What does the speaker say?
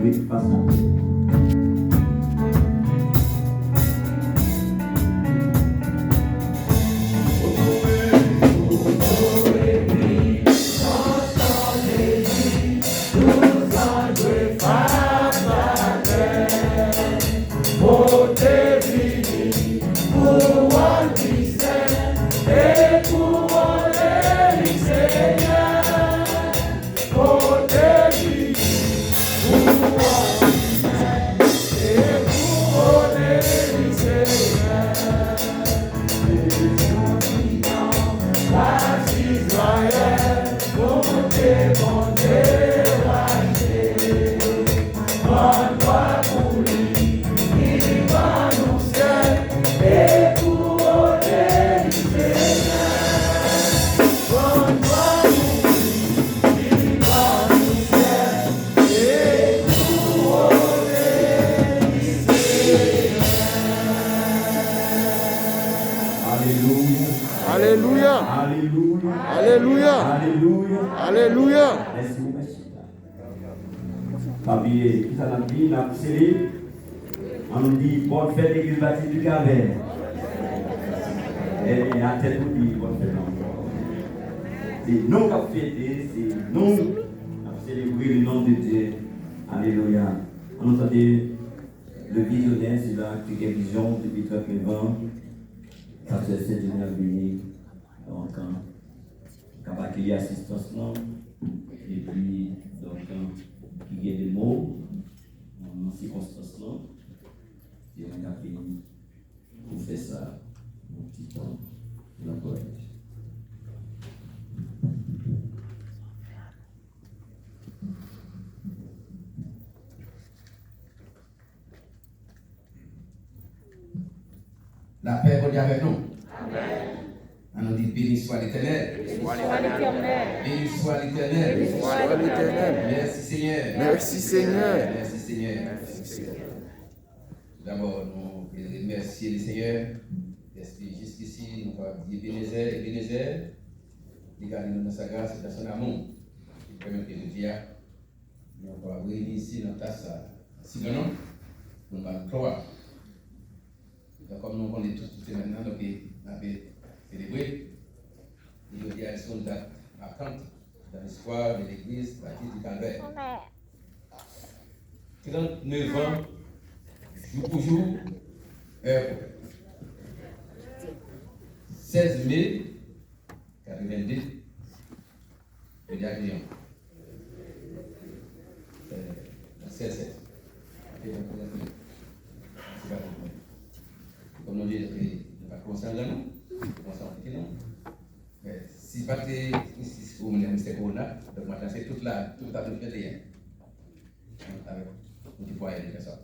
Oui, pas ça. On nous dit bonne fête l'église baptiste du Calvaire. Et à tête nous dit bonne fête encore. C'est nous qui avons fêté, c'est nous qui avons célébré le nom de Dieu. Alléluia. On entendait le visionnaire, c'est là qui a vision depuis très longtemps. Ça c'est cette dernière bénie. Donc, on va accueillir l'assistance là. Et puis, donc, il y a des mots dans ces circonstances là. Et on a fini pour faire ça un petit temps dans le collège. La paix va avec nous. Amen. On nous dit béni soit l'Éternel. Béni soit l'Éternel. Béni soit l'Éternel. Béni soit l'Éternel. Merci Seigneur. Merci Seigneur. Merci Seigneur. Merci Seigneur. D'abord, nous remercions le Seigneur. Parce que jusqu'ici, nous avons dit Ebenezer, regardez-nous dans sa grâce et dans son amour. Il permet que nous disions, nous avons réuni ici dans ta salle. Si non, nous allons croire. Donc, comme nous connaissons tous maintenant, donc, nous avons célébré. Il y a une date marquante dans l'histoire de l'église baptiste du Calvaire. 39 ans, jour pour jour, heure pour heure. 16 mai 82, le diagnostic. C'est ça. Comme nous disons, nous ne pas commencer à nous, commencer à petit non. Mais si pas que si vous me dites Corona, donc maintenant c'est toute la toute la avec on dit quoi il y a ça.